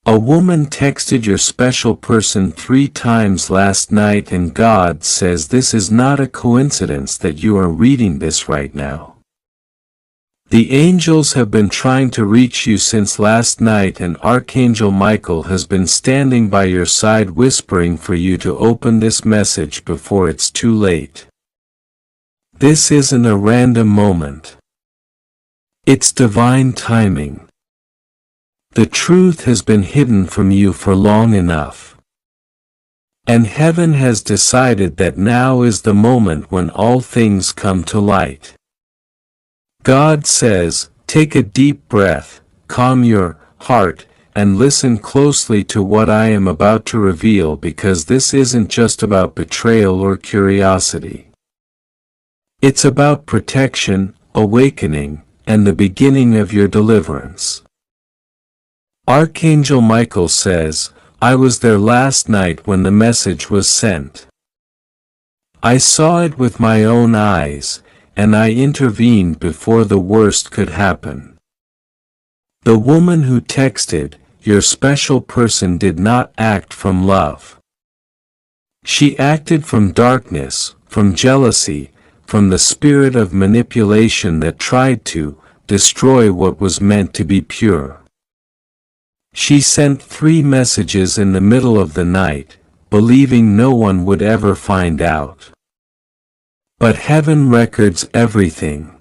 A woman texted your special person 3 times last night, and God says this is not a coincidence that you are reading this right now. The angels have been trying to reach you since last night, and Archangel Michael has been standing by your side whispering for you to open this message before it's too late. This isn't a random moment. It's divine timing. The truth has been hidden from you for long enough. And heaven has decided that now is the moment when all things come to light. God says, take a deep breath, calm your heart, and listen closely to what I am about to reveal, because this isn't just about betrayal or curiosity. It's about protection, awakening, and the beginning of your deliverance. Archangel Michael says, I was there last night when the message was sent. I saw it with my own eyes, and I intervened before the worst could happen. The woman who texted, your special person, did not act from love. She acted from darkness, from jealousy, from the spirit of manipulation that tried to destroy what was meant to be pure. She sent 3 messages in the middle of the night, believing no one would ever find out. But heaven records everything.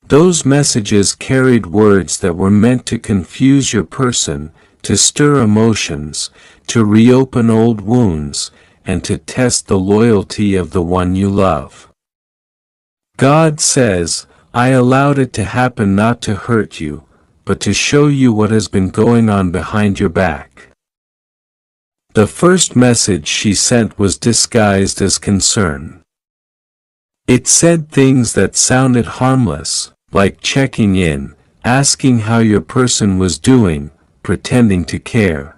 Those messages carried words that were meant to confuse your person, to stir emotions, to reopen old wounds, and to test the loyalty of the one you love. God says, I allowed it to happen not to hurt you, but to show you what has been going on behind your back. The first message she sent was disguised as concern. It said things that sounded harmless, like checking in, asking how your person was doing, pretending to care.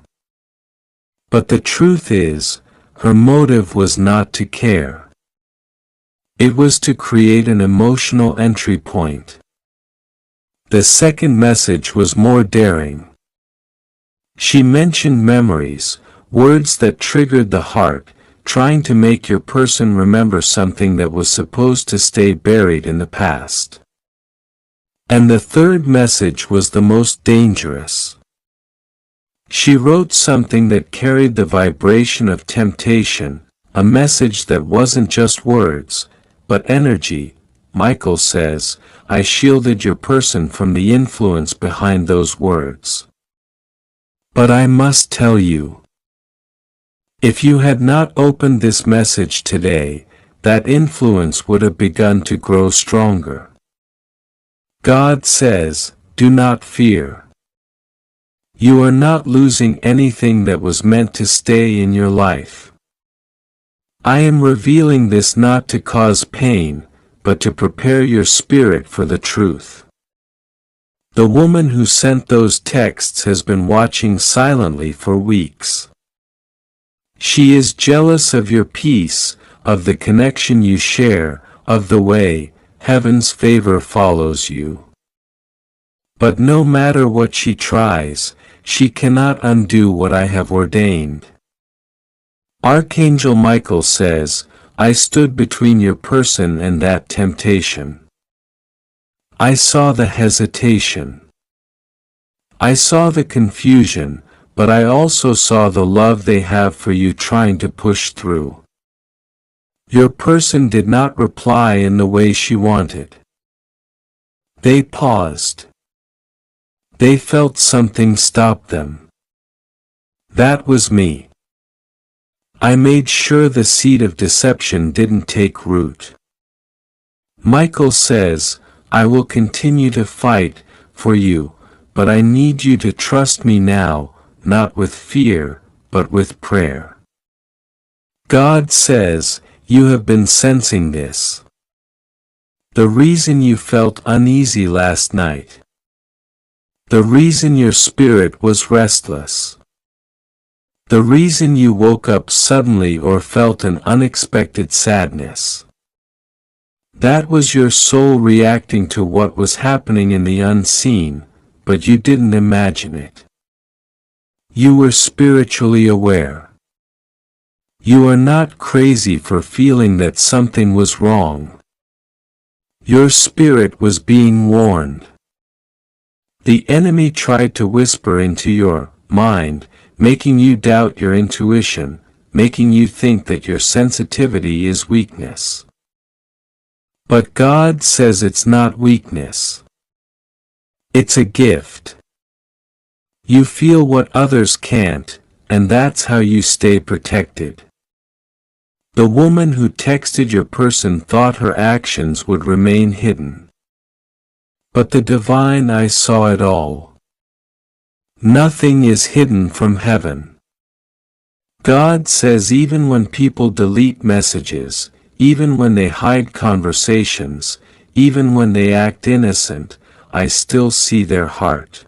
But the truth is, her motive was not to care. It was to create an emotional entry point. The second message was more daring. She mentioned memories, words that triggered the heart, trying to make your person remember something that was supposed to stay buried in the past. And the third message was the most dangerous. She wrote something that carried the vibration of temptation, a message that wasn't just words, but energy. Michael says, I shielded your person from the influence behind those words. But I must tell you, if you had not opened this message today, that influence would have begun to grow stronger. God says, do not fear. You are not losing anything that was meant to stay in your life. I am revealing this not to cause pain, but to prepare your spirit for the truth. The woman who sent those texts has been watching silently for weeks. She is jealous of your peace, of the connection you share, of the way heaven's favor follows you. But no matter what she tries, she cannot undo what I have ordained. Archangel Michael says, I stood between your person and that temptation. I saw the hesitation. I saw the confusion, but I also saw the love they have for you trying to push through. Your person did not reply in the way she wanted. They paused. They felt something stop them. That was me. I made sure the seed of deception didn't take root. Michael says, I will continue to fight for you, but I need you to trust me now, not with fear, but with prayer. God says, you have been sensing this. The reason you felt uneasy last night. The reason your spirit was restless. The reason you woke up suddenly or felt an unexpected sadness. That was your soul reacting to what was happening in the unseen, but you didn't imagine it. You were spiritually aware. You are not crazy for feeling that something was wrong. Your spirit was being warned. The enemy tried to whisper into your mind, making you doubt your intuition, making you think that your sensitivity is weakness. But God says it's not weakness. It's a gift. You feel what others can't, and that's how you stay protected. The woman who texted your person thought her actions would remain hidden. But the divine eye saw it all. Nothing is hidden from heaven. God says even when people delete messages, even when they hide conversations, even when they act innocent, I still see their heart.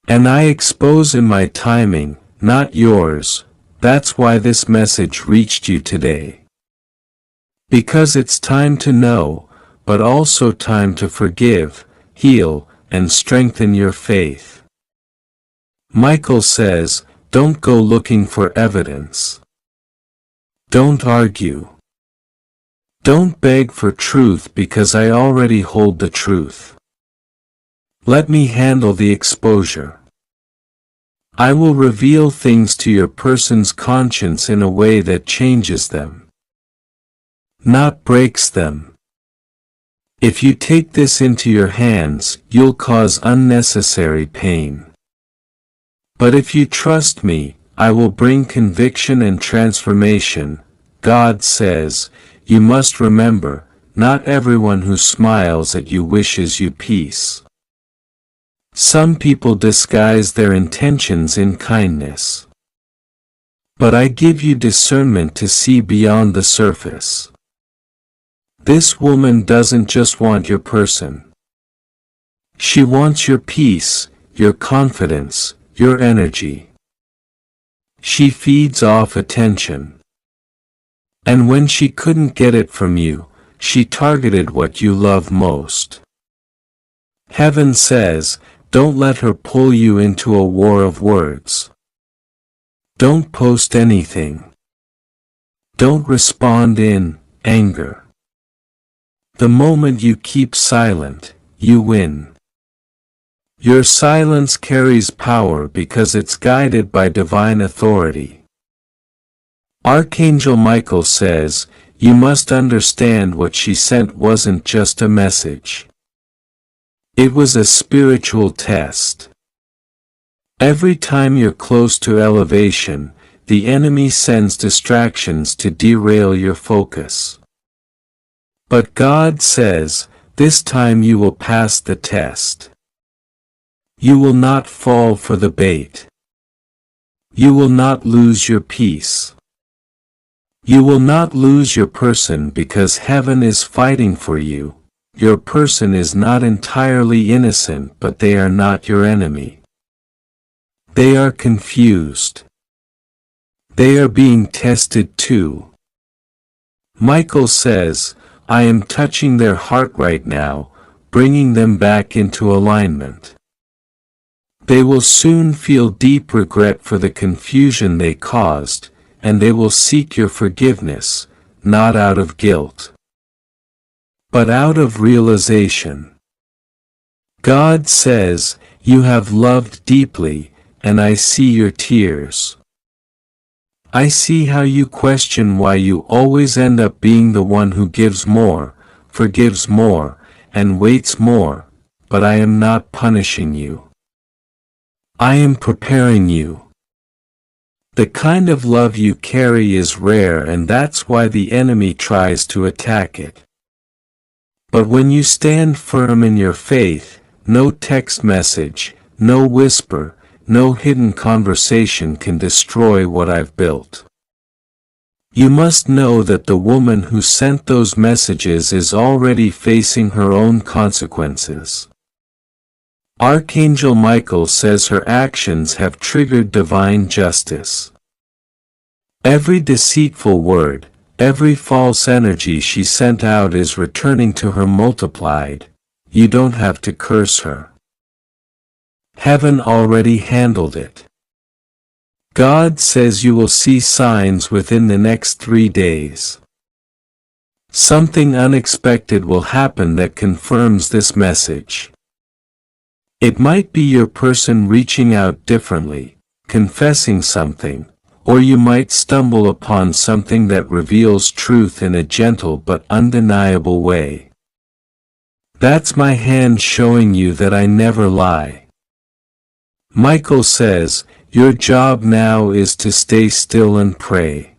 And I expose in my timing, not yours. That's why this message reached you today. Because it's time to know, but also time to forgive, heal, and strengthen your faith. Michael says, don't go looking for evidence. Don't argue. Don't beg for truth because I already hold the truth. Let me handle the exposure. I will reveal things to your person's conscience in a way that changes them, not breaks them. If you take this into your hands, you'll cause unnecessary pain. But if you trust me, I will bring conviction and transformation. God says, you must remember, not everyone who smiles at you wishes you peace. Some people disguise their intentions in kindness. But I give you discernment to see beyond the surface. This woman doesn't just want your person. She wants your peace, your confidence, your energy. She feeds off attention. And when she couldn't get it from you, she targeted what you love most. Heaven says, don't let her pull you into a war of words. Don't post anything. Don't respond in anger. The moment you keep silent, you win. Your silence carries power because it's guided by divine authority. Archangel Michael says, you must understand what she sent wasn't just a message. It was a spiritual test. Every time you're close to elevation, the enemy sends distractions to derail your focus. But God says, this time you will pass the test. You will not fall for the bait. You will not lose your peace. You will not lose your person because heaven is fighting for you. Your person is not entirely innocent, but they are not your enemy. They are confused. They are being tested too. Michael says, I am touching their heart right now, bringing them back into alignment. They will soon feel deep regret for the confusion they caused, and they will seek your forgiveness, not out of guilt, but out of realization. God says, you have loved deeply, and I see your tears. I see how you question why you always end up being the one who gives more, forgives more, and waits more, but I am not punishing you. I am preparing you. The kind of love you carry is rare, and that's why the enemy tries to attack it. But when you stand firm in your faith, no text message, no whisper, no hidden conversation can destroy what I've built. You must know that the woman who sent those messages is already facing her own consequences. Archangel Michael says her actions have triggered divine justice. Every deceitful word, every false energy she sent out is returning to her multiplied. You don't have to curse her. Heaven already handled it. God says you will see signs within the next 3 days. Something unexpected will happen that confirms this message. It might be your person reaching out differently, confessing something, or you might stumble upon something that reveals truth in a gentle but undeniable way. That's my hand showing you that I never lie. Michael says, your job now is to stay still and pray.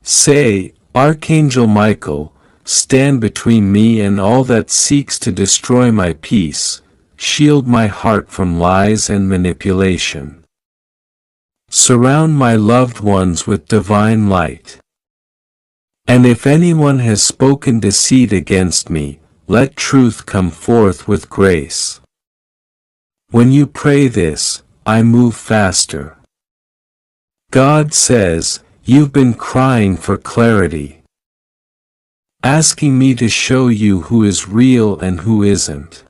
Say, Archangel Michael, stand between me and all that seeks to destroy my peace, shield my heart from lies and manipulation. Surround my loved ones with divine light. And if anyone has spoken deceit against me, let truth come forth with grace. When you pray this, I move faster. God says, you've been crying for clarity, asking me to show you who is real and who isn't.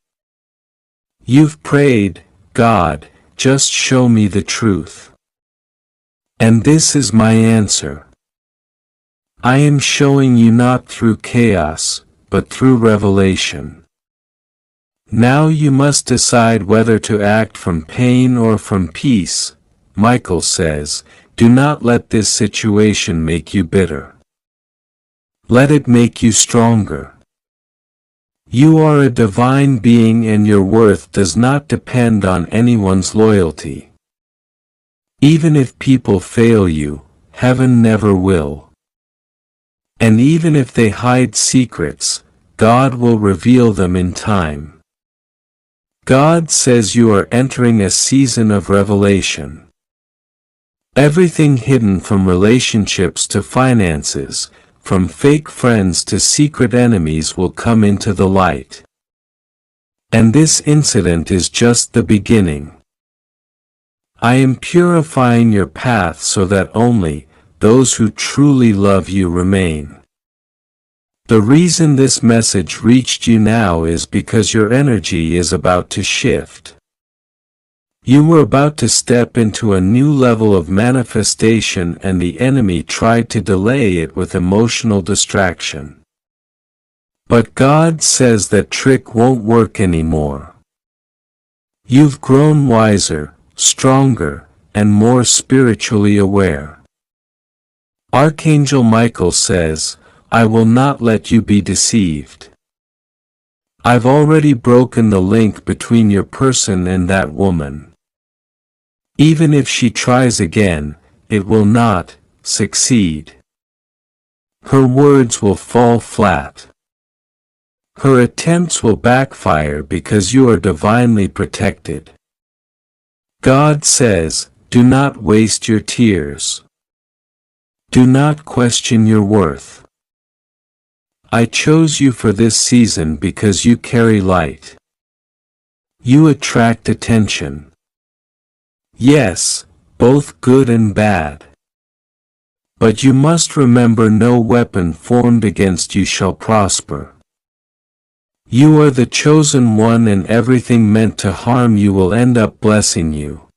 You've prayed, God, just show me the truth. And this is my answer. I am showing you not through chaos, but through revelation. Now you must decide whether to act from pain or from peace. Michael says, do not let this situation make you bitter. Let it make you stronger. You are a divine being and your worth does not depend on anyone's loyalty. Even if people fail you, heaven never will. And even if they hide secrets, God will reveal them in time. God says you are entering a season of revelation. Everything hidden from relationships to finances, from fake friends to secret enemies will come into the light. And this incident is just the beginning. I am purifying your path so that only those who truly love you remain. The reason this message reached you now is because your energy is about to shift. You were about to step into a new level of manifestation and the enemy tried to delay it with emotional distraction. But God says that trick won't work anymore. You've grown wiser, stronger, and more spiritually aware. Archangel Michael says, I will not let you be deceived. I've already broken the link between your person and that woman. Even if she tries again, it will not succeed. Her words will fall flat. Her attempts will backfire because you are divinely protected. God says, do not waste your tears. Do not question your worth. I chose you for this season because you carry light. You attract attention. Yes, both good and bad. But you must remember no weapon formed against you shall prosper. You are the chosen one and everything meant to harm you will end up blessing you.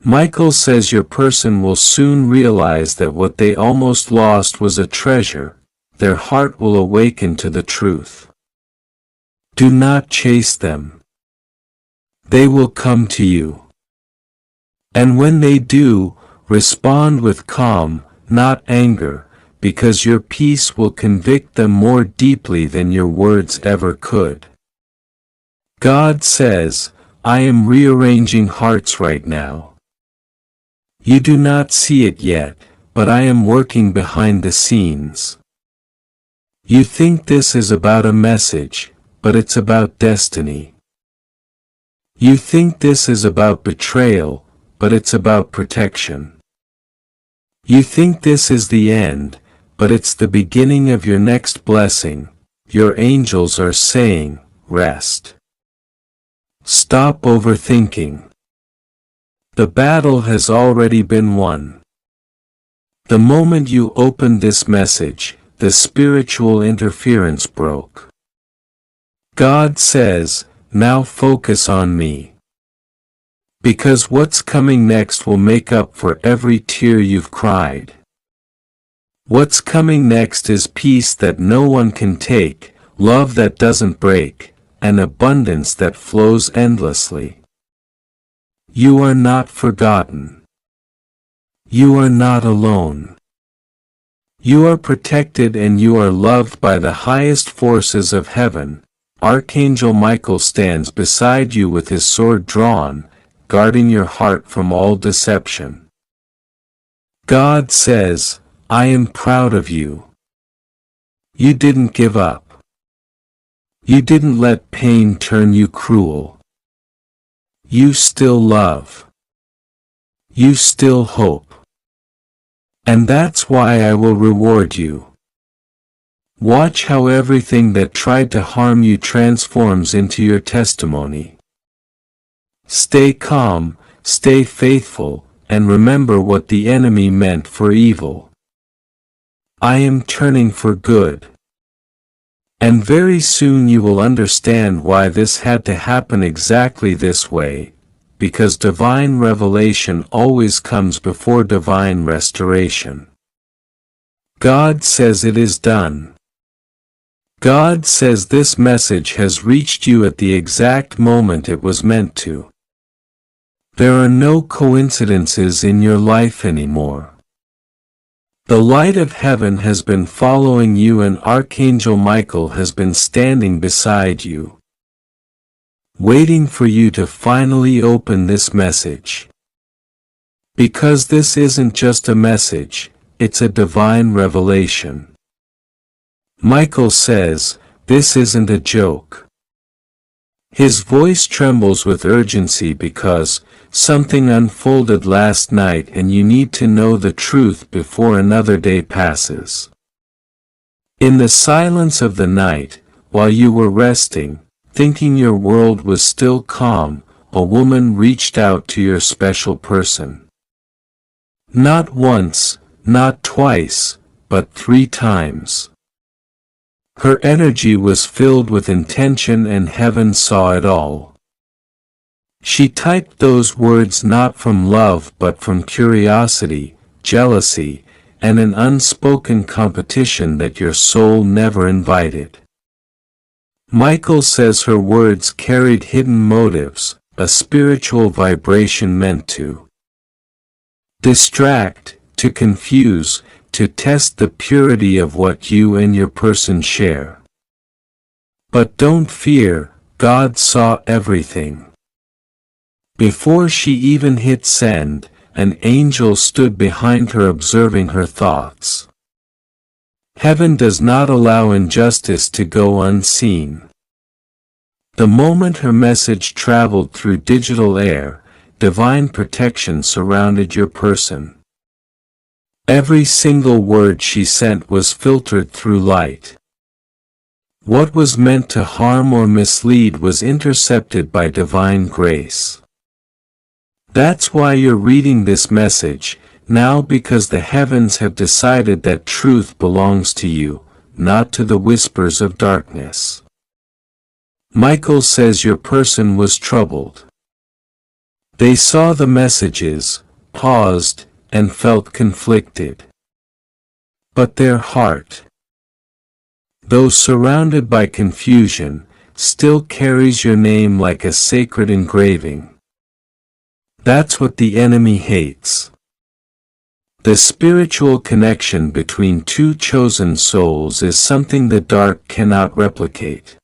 Michael says your person will soon realize that what they almost lost was a treasure. Their heart will awaken to the truth. Do not chase them. They will come to you. And when they do, respond with calm, not anger, because your peace will convict them more deeply than your words ever could. God says, I am rearranging hearts right now. You do not see it yet, but I am working behind the scenes. You think this is about a message, but it's about destiny. You think this is about betrayal, but it's about protection. You think this is the end, but it's the beginning of your next blessing. Your angels are saying, rest. Stop overthinking. The battle has already been won. The moment you opened this message, the spiritual interference broke. God says, now focus on me. Because what's coming next will make up for every tear you've cried. What's coming next is peace that no one can take, love that doesn't break, and abundance that flows endlessly. You are not forgotten. You are not alone. You are protected and you are loved by the highest forces of heaven. Archangel Michael stands beside you with his sword drawn, guarding your heart from all deception. God says, I am proud of you. You didn't give up. You didn't let pain turn you cruel. You still love. You still hope. And that's why I will reward you. Watch how everything that tried to harm you transforms into your testimony. Stay calm, stay faithful, and remember what the enemy meant for evil. I am turning for good. And very soon you will understand why this had to happen exactly this way, because divine revelation always comes before divine restoration. God says it is done. God says this message has reached you at the exact moment it was meant to. There are no coincidences in your life anymore. The light of heaven has been following you and Archangel Michael has been standing beside you, waiting for you to finally open this message. Because this isn't just a message, it's a divine revelation. Michael says, this isn't a joke. His voice trembles with urgency because something unfolded last night and you need to know the truth before another day passes. In the silence of the night, while you were resting, thinking your world was still calm, a woman reached out to your special person. Not once, not twice, but 3 times. Her energy was filled with intention and heaven saw it all. She typed those words not from love but from curiosity, jealousy, and an unspoken competition that your soul never invited. Michael says her words carried hidden motives, a spiritual vibration meant to distract, to confuse, to test the purity of what you and your person share. But don't fear, God saw everything. Before she even hit send, an angel stood behind her observing her thoughts. Heaven does not allow injustice to go unseen. The moment her message traveled through digital air, divine protection surrounded your person. Every single word she sent was filtered through light. What was meant to harm or mislead was intercepted by divine grace. That's why you're reading this message now, because the heavens have decided that truth belongs to you, not to the whispers of darkness. Michael says your person was troubled. They saw the messages, paused, and felt conflicted. But their heart, though surrounded by confusion, still carries your name like a sacred engraving. That's what the enemy hates. The spiritual connection between 2 chosen souls is something the dark cannot replicate.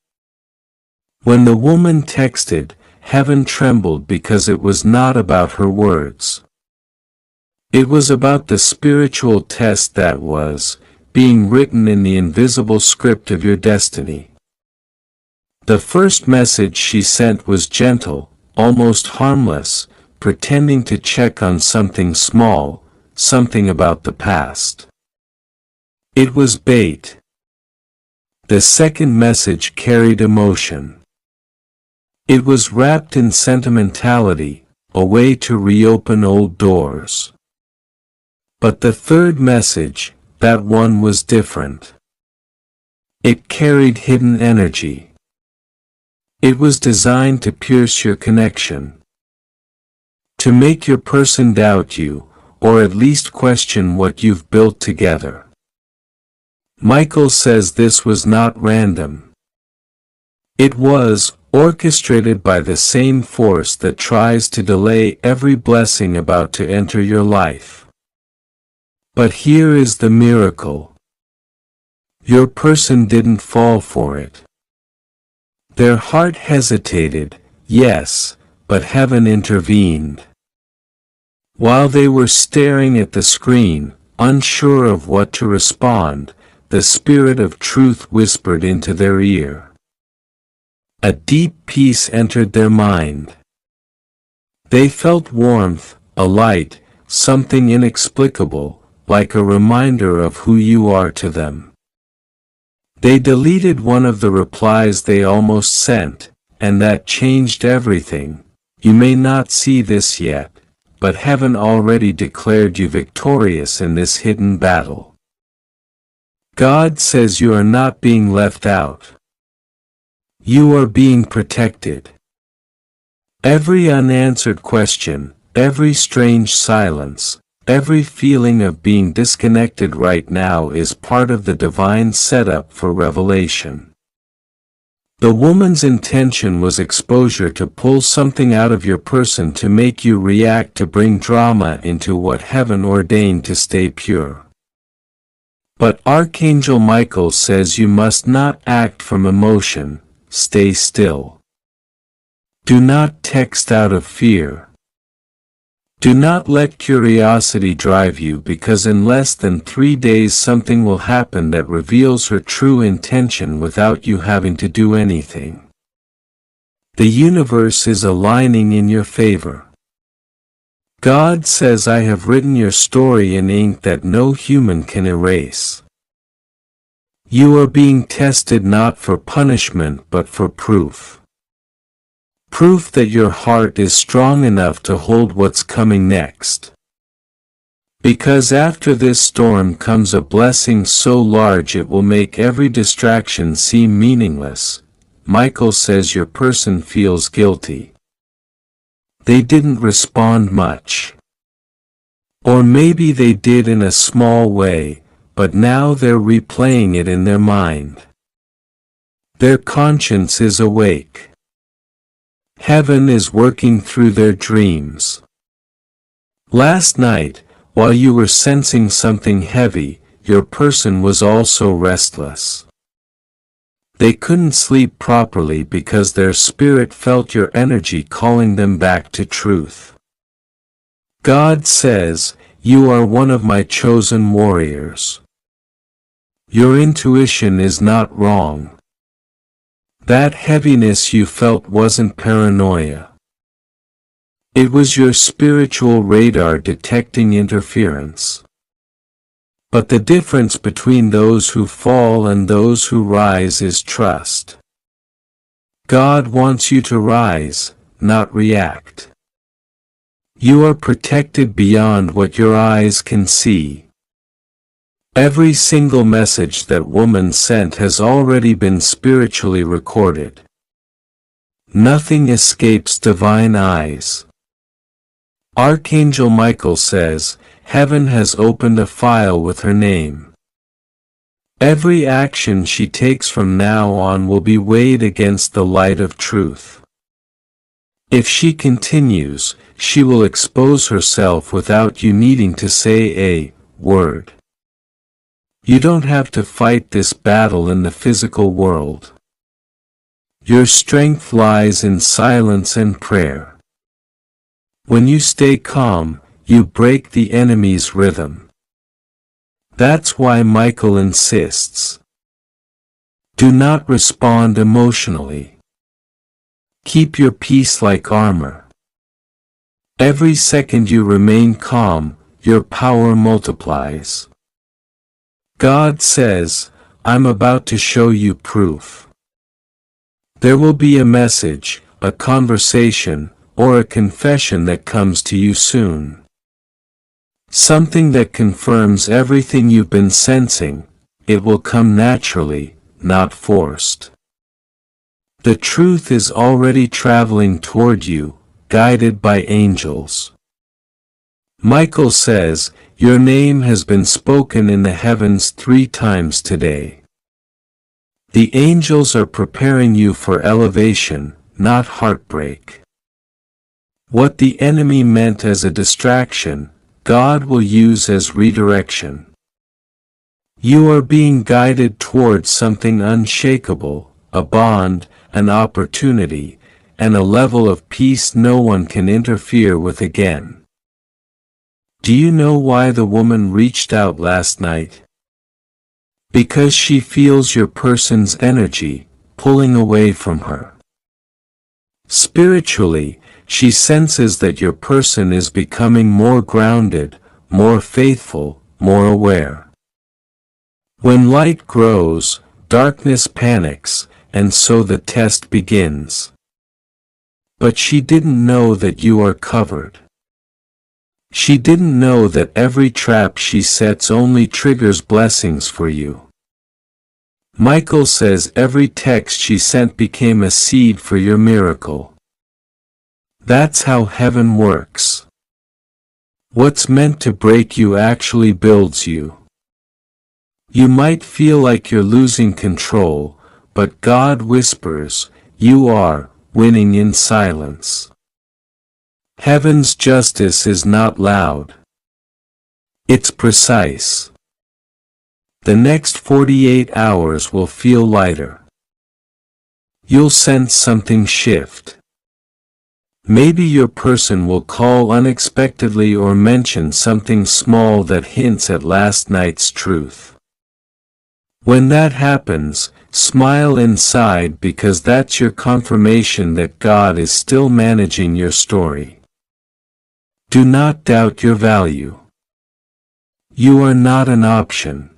When the woman texted, heaven trembled because it was not about her words. It was about the spiritual test that was being written in the invisible script of your destiny. The first message she sent was gentle, almost harmless, pretending to check on something small, something about the past. It was bait. The second message carried emotion. It was wrapped in sentimentality, a way to reopen old doors. But the third message, that one was different. It carried hidden energy. It was designed to pierce your connection. to make your person doubt you, or at least question what you've built together. Michael says this was not random. It was orchestrated by the same force that tries to delay every blessing about to enter your life. But here is the miracle. Your person didn't fall for it. Their heart hesitated, yes, but heaven intervened. While they were staring at the screen, unsure of what to respond, the Spirit of Truth whispered into their ear. A deep peace entered their mind. They felt warmth, a light, something inexplicable, like a reminder of who you are to them. They deleted one of the replies they almost sent, and that changed everything. You may not see this yet, but heaven already declared you victorious in this hidden battle. God says you are not being left out. You are being protected. Every unanswered question, every strange silence, every feeling of being disconnected right now is part of the divine setup for revelation. The woman's intention was exposure to pull something out of your person to make you react, to bring drama into what heaven ordained to stay pure. But Archangel Michael says you must not act from emotion, stay still. Do not text out of fear. Do not let curiosity drive you, because in less than 3 days something will happen that reveals her true intention without you having to do anything. The universe is aligning in your favor. God says, I have written your story in ink that no human can erase. You are being tested not for punishment but for proof. Proof that your heart is strong enough to hold what's coming next. Because after this storm comes a blessing so large it will make every distraction seem meaningless. Michael says your person feels guilty. They didn't respond much. Or maybe they did in a small way, but now they're replaying it in their mind. Their conscience is awake. Heaven is working through their dreams. Last night, while you were sensing something heavy, your person was also restless. They couldn't sleep properly because their spirit felt your energy calling them back to truth. God says, you are one of my chosen warriors. Your intuition is not wrong. That heaviness you felt wasn't paranoia. It was your spiritual radar detecting interference. But the difference between those who fall and those who rise is trust. God wants you to rise, not react. You are protected beyond what your eyes can see. Every single message that woman sent has already been spiritually recorded. Nothing escapes divine eyes. Archangel Michael says, heaven has opened a file with her name. Every action she takes from now on will be weighed against the light of truth. If she continues, she will expose herself without you needing to say a word. You don't have to fight this battle in the physical world. Your strength lies in silence and prayer. When you stay calm, you break the enemy's rhythm. That's why Michael insists. Do not respond emotionally. Keep your peace like armor. Every second you remain calm, your power multiplies. God says, I'm about to show you proof. There will be a message, a conversation, or a confession that comes to you soon. Something that confirms everything you've been sensing. It will come naturally, not forced. The truth is already traveling toward you, guided by angels. Michael says, "Your name has been spoken in the heavens 3 times today." The angels are preparing you for elevation, not heartbreak. What the enemy meant as a distraction, God will use as redirection. You are being guided towards something unshakable, a bond, an opportunity, and a level of peace no one can interfere with again. Do you know why the woman reached out last night? Because she feels your person's energy pulling away from her. Spiritually, she senses that your person is becoming more grounded, more faithful, more aware. When light grows, darkness panics, and so the test begins. But she didn't know that you are covered. She didn't know that every trap she sets only triggers blessings for you. Michael says every text she sent became a seed for your miracle. That's how heaven works. What's meant to break you actually builds you. You might feel like you're losing control, but God whispers, "You are winning in silence." Heaven's justice is not loud. It's precise. The next 48 hours will feel lighter. You'll sense something shift. Maybe your person will call unexpectedly or mention something small that hints at last night's truth. When that happens, smile inside because that's your confirmation that God is still managing your story. Do not doubt your value. You are not an option.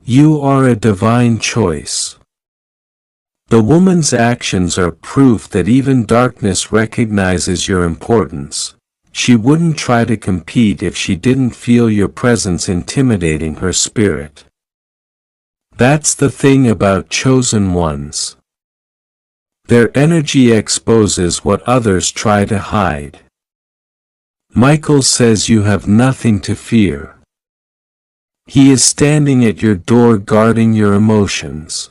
You are a divine choice. The woman's actions are proof that even darkness recognizes your importance. She wouldn't try to compete if she didn't feel your presence intimidating her spirit. That's the thing about chosen ones. Their energy exposes what others try to hide. Michael says you have nothing to fear. He is standing at your door guarding your emotions.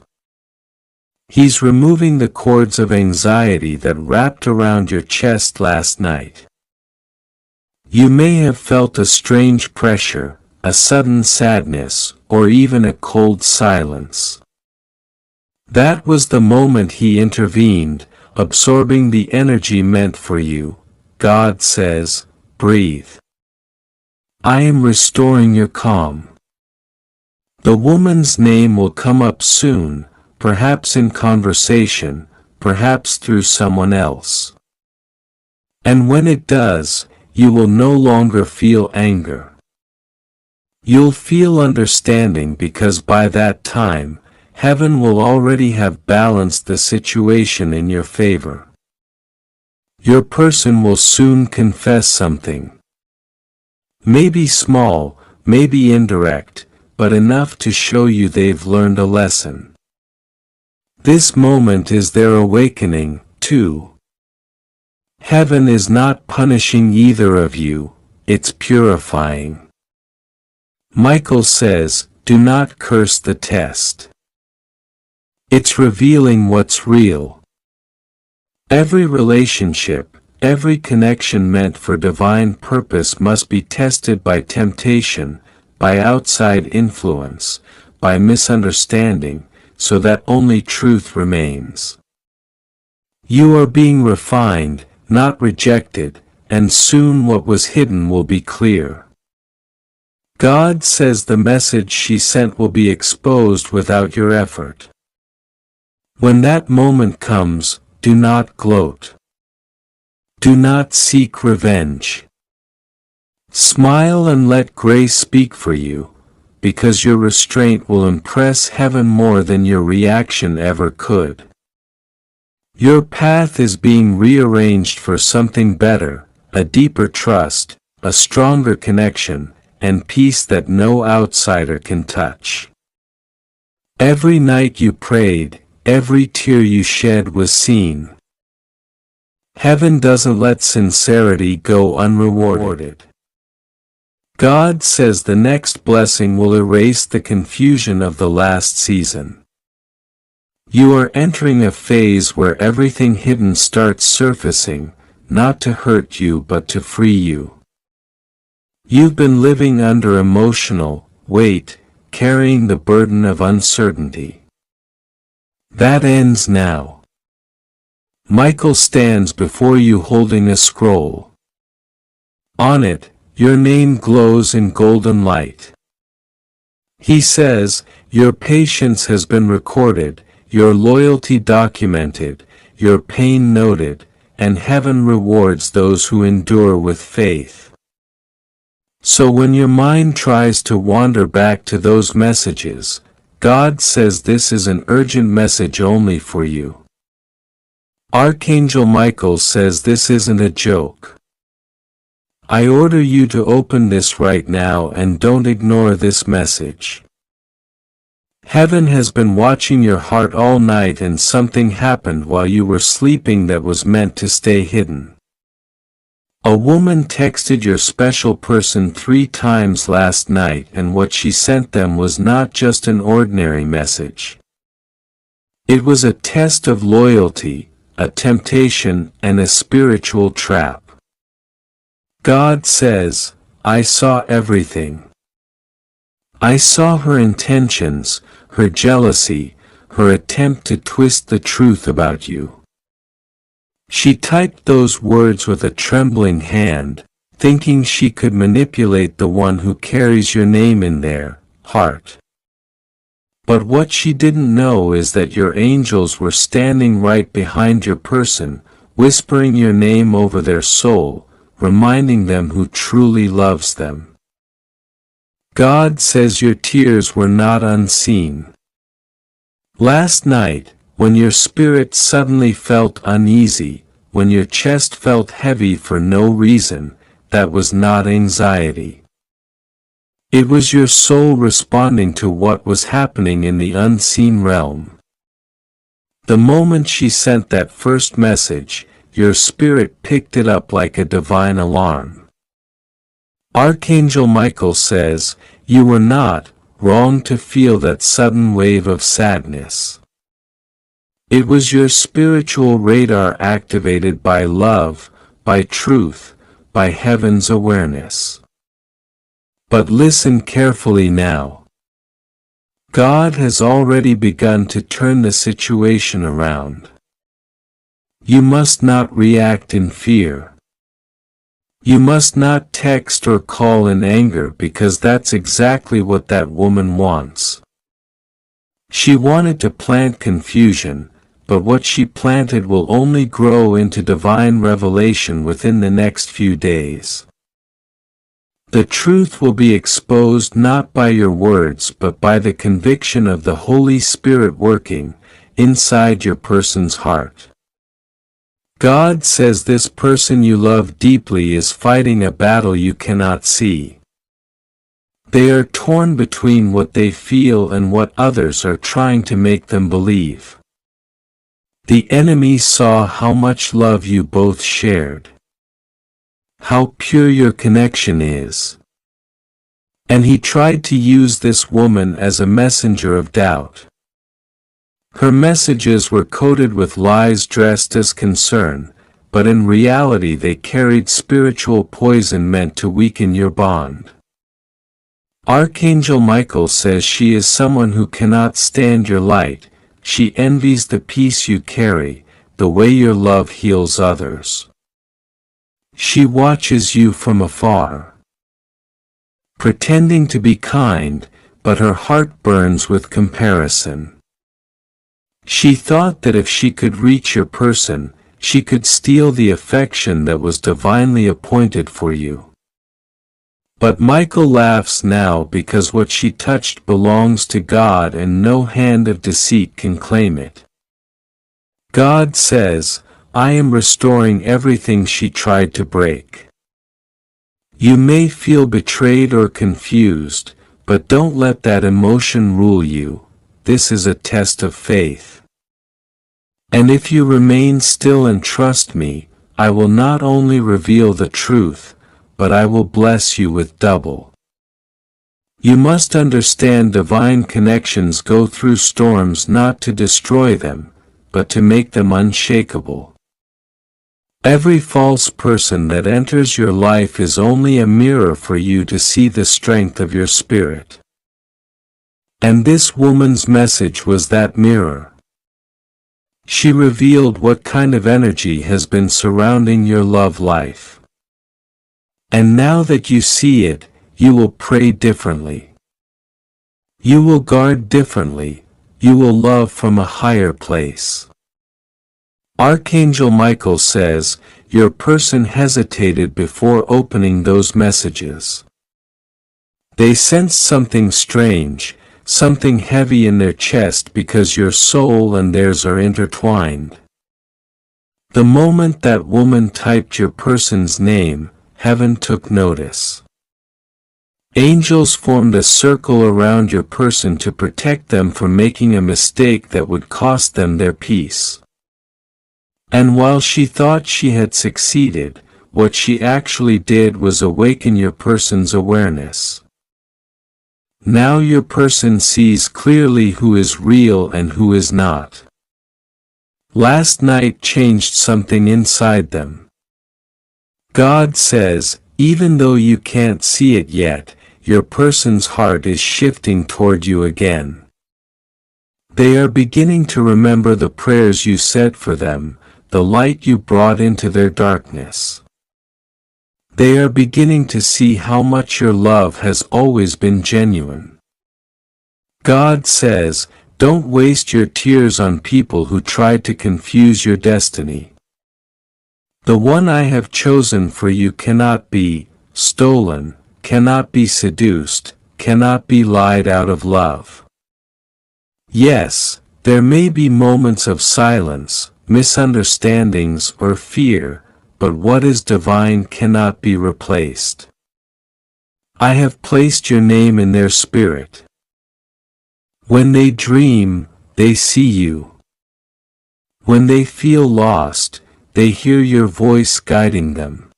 He's removing the cords of anxiety that wrapped around your chest last night. You may have felt a strange pressure, a sudden sadness, or even a cold silence. That was the moment he intervened, absorbing the energy meant for you. God says, "Breathe. I am restoring your calm." The woman's name will come up soon, perhaps in conversation, perhaps through someone else. And when it does, you will no longer feel anger. You'll feel understanding because by that time, heaven will already have balanced the situation in your favor. Your person will soon confess something. Maybe small, maybe indirect, but enough to show you they've learned a lesson. This moment is their awakening, too. Heaven is not punishing either of you, it's purifying. Michael says, "Do not curse the test." It's revealing what's real. Every relationship, every connection meant for divine purpose must be tested by temptation, by outside influence, by misunderstanding, so that only truth remains. You are being refined, not rejected, and soon what was hidden will be clear. God says the message she sent will be exposed without your effort. When that moment comes, do not gloat. Do not seek revenge. Smile and let grace speak for you, because your restraint will impress heaven more than your reaction ever could. Your path is being rearranged for something better, a deeper trust, a stronger connection, and peace that no outsider can touch. Every night you prayed, every tear you shed was seen. Heaven doesn't let sincerity go unrewarded. God says the next blessing will erase the confusion of the last season. You are entering a phase where everything hidden starts surfacing, not to hurt you but to free you. You've been living under emotional weight, carrying the burden of uncertainty. That ends now. Michael stands before you holding a scroll. On it, your name glows in golden light. He says, your patience has been recorded, your loyalty documented, your pain noted, and heaven rewards those who endure with faith. So when your mind tries to wander back to those messages, God says this is an urgent message only for you. Archangel Michael says this isn't a joke. I order you to open this right now and don't ignore this message. Heaven has been watching your heart all night and something happened while you were sleeping that was meant to stay hidden. A woman texted your special person 3 times last night and what she sent them was not just an ordinary message. It was a test of loyalty, a temptation, and a spiritual trap. God says, I saw everything. I saw her intentions, her jealousy, her attempt to twist the truth about you. She typed those words with a trembling hand, thinking she could manipulate the one who carries your name in their heart. But what she didn't know is that your angels were standing right behind your person, whispering your name over their soul, reminding them who truly loves them. God says your tears were not unseen. Last night, when your spirit suddenly felt uneasy, when your chest felt heavy for no reason, that was not anxiety. It was your soul responding to what was happening in the unseen realm. The moment she sent that first message, your spirit picked it up like a divine alarm. Archangel Michael says, you were not wrong to feel that sudden wave of sadness. It was your spiritual radar activated by love, by truth, by heaven's awareness. But listen carefully now. God has already begun to turn the situation around. You must not react in fear. You must not text or call in anger because that's exactly what that woman wants. She wanted to plant confusion, but what she planted will only grow into divine revelation within the next few days. The truth will be exposed not by your words but by the conviction of the Holy Spirit working inside your person's heart. God says this person you love deeply is fighting a battle you cannot see. They are torn between what they feel and what others are trying to make them believe. The enemy saw how much love you both shared, how pure your connection is. And he tried to use this woman as a messenger of doubt. Her messages were coated with lies dressed as concern, but in reality they carried spiritual poison meant to weaken your bond. Archangel Michael says she is someone who cannot stand your light, she envies the peace you carry, the way your love heals others. She watches you from afar, pretending to be kind, but her heart burns with comparison. She thought that if she could reach your person, she could steal the affection that was divinely appointed for you. But Michael laughs now because what she touched belongs to God and no hand of deceit can claim it. God says, I am restoring everything she tried to break. You may feel betrayed or confused, but don't let that emotion rule you. This is a test of faith. And if you remain still and trust me, I will not only reveal the truth, but I will bless you with double. You must understand divine connections go through storms not to destroy them, but to make them unshakable. Every false person that enters your life is only a mirror for you to see the strength of your spirit. And this woman's message was that mirror. She revealed what kind of energy has been surrounding your love life. And now that you see it, you will pray differently. You will guard differently, you will love from a higher place. Archangel Michael says, your person hesitated before opening those messages. They sensed something strange, something heavy in their chest because your soul and theirs are intertwined. The moment that woman typed your person's name, heaven took notice. Angels formed a circle around your person to protect them from making a mistake that would cost them their peace. And while she thought she had succeeded, what she actually did was awaken your person's awareness. Now your person sees clearly who is real and who is not. Last night changed something inside them. God says, even though you can't see it yet, your person's heart is shifting toward you again. They are beginning to remember the prayers you said for them, the light you brought into their darkness. They are beginning to see how much your love has always been genuine. God says, don't waste your tears on people who tried to confuse your destiny. The one I have chosen for you cannot be stolen, cannot be seduced, cannot be lied out of love. Yes, there may be moments of silence, misunderstandings or fear, but what is divine cannot be replaced. I have placed your name in their spirit. When they dream, they see you. When they feel lost, they hear your voice guiding them.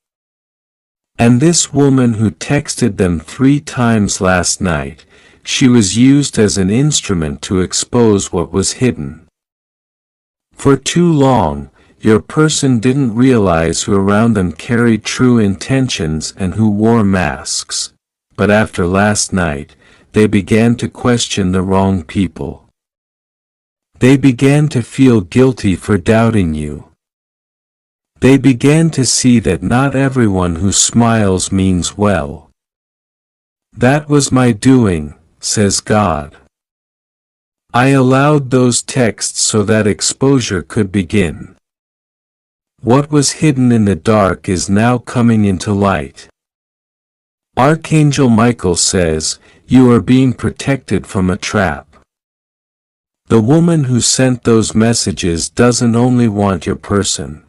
And this woman who texted them 3 times last night, she was used as an instrument to expose what was hidden. For too long, your person didn't realize who around them carried true intentions and who wore masks, but after last night, they began to question the wrong people. They began to feel guilty for doubting you. They began to see that not everyone who smiles means well. That was my doing, says God. I allowed those texts so that exposure could begin. What was hidden in the dark is now coming into light. Archangel Michael says, you are being protected from a trap. The woman who sent those messages doesn't only want your person.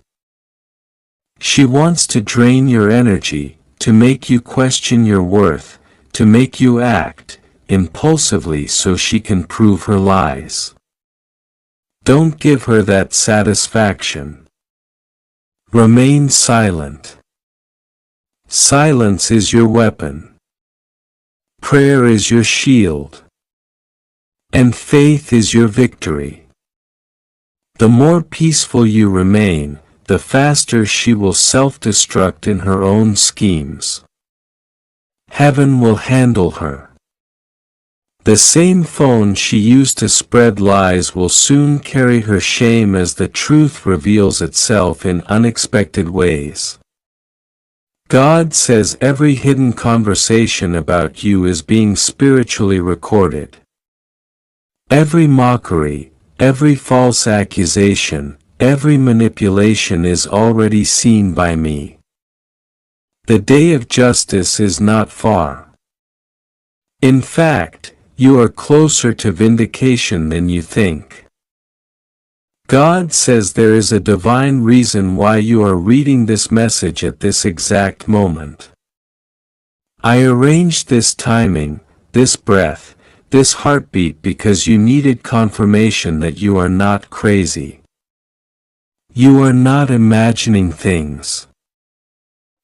She wants to drain your energy, to make you question your worth, to make you act impulsively so she can prove her lies. Don't give her that satisfaction. Remain silent. Silence is your weapon. Prayer is your shield. And faith is your victory. The more peaceful you remain, the faster she will self-destruct in her own schemes. Heaven will handle her. The same phone she used to spread lies will soon carry her shame as the truth reveals itself in unexpected ways. God says every hidden conversation about you is being spiritually recorded. Every mockery, every false accusation, every manipulation is already seen by me. The day of justice is not far. In fact, you are closer to vindication than you think. God says there is a divine reason why you are reading this message at this exact moment. I arranged this timing, this breath, this heartbeat because you needed confirmation that you are not crazy. You are not imagining things.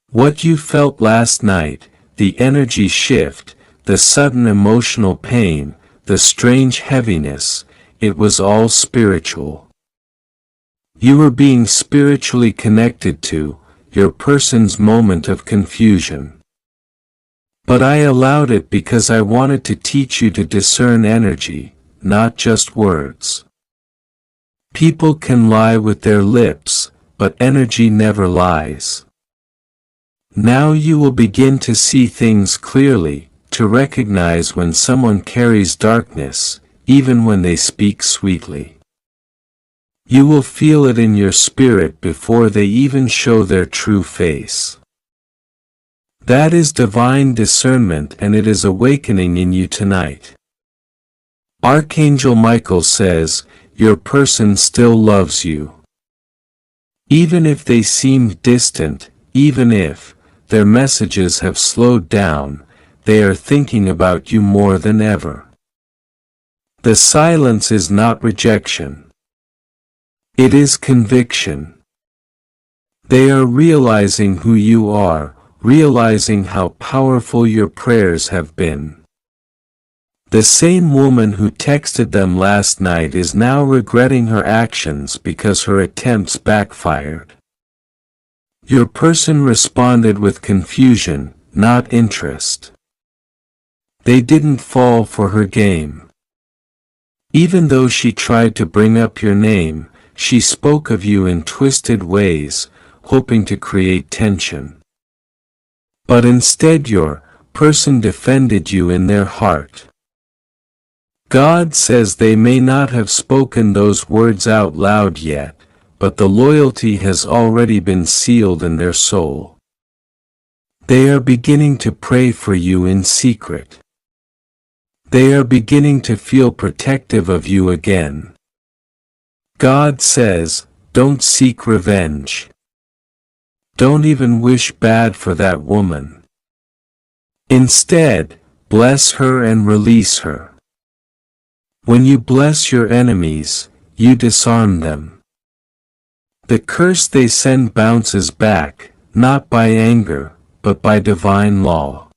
What you felt last night, the energy shift, the sudden emotional pain, the strange heaviness, it was all spiritual. You were being spiritually connected to your person's moment of confusion. But I allowed it because I wanted to teach you to discern energy, not just words. People can lie with their lips, but energy never lies. Now you will begin to see things clearly, to recognize when someone carries darkness, even when they speak sweetly. You will feel it in your spirit before they even show their true face. That is divine discernment, and it is awakening in you tonight. Archangel Michael says, your person still loves you. Even if they seem distant, even if their messages have slowed down, they are thinking about you more than ever. The silence is not rejection. It is conviction. They are realizing who you are, realizing how powerful your prayers have been. The same woman who texted them last night is now regretting her actions because her attempts backfired. Your person responded with confusion, not interest. They didn't fall for her game. Even though she tried to bring up your name, she spoke of you in twisted ways, hoping to create tension. But instead your person defended you in their heart. God says they may not have spoken those words out loud yet, but the loyalty has already been sealed in their soul. They are beginning to pray for you in secret. They are beginning to feel protective of you again. God says, don't seek revenge. Don't even wish bad for that woman. Instead, bless her and release her. When you bless your enemies, you disarm them. The curse they send bounces back, not by anger, but by divine law.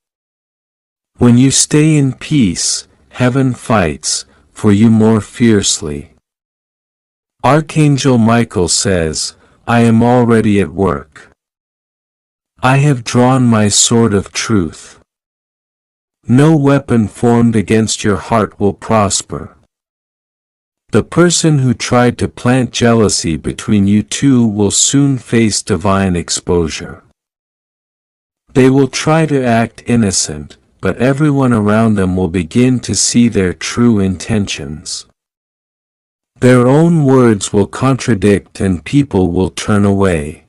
When you stay in peace, heaven fights for you more fiercely. Archangel Michael says, I am already at work. I have drawn my sword of truth. No weapon formed against your heart will prosper. The person who tried to plant jealousy between you two will soon face divine exposure. They will try to act innocent, but everyone around them will begin to see their true intentions. Their own words will contradict and people will turn away.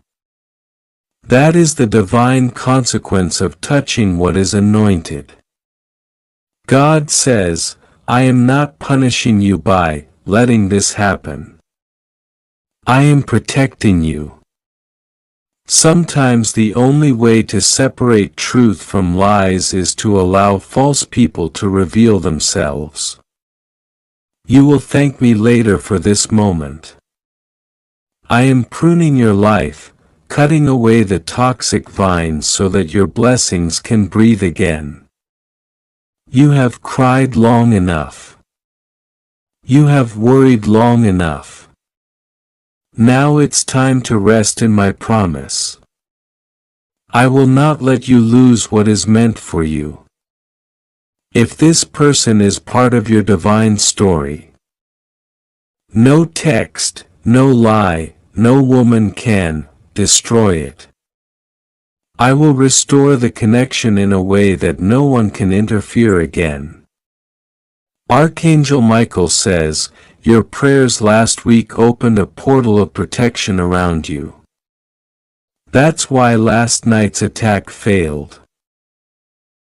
That is the divine consequence of touching what is anointed. God says, I am not punishing you by letting this happen. I am protecting you. Sometimes the only way to separate truth from lies is to allow false people to reveal themselves. You will thank me later for this moment. I am pruning your life, cutting away the toxic vines so that your blessings can breathe again. You have cried long enough. You have worried long enough. Now it's time to rest in my promise. I will not let you lose what is meant for you. If this person is part of your divine story, no text, no lie, no woman can destroy it. I will restore the connection in a way that no one can interfere again. Archangel Michael says, your prayers last week opened a portal of protection around you. That's why last night's attack failed.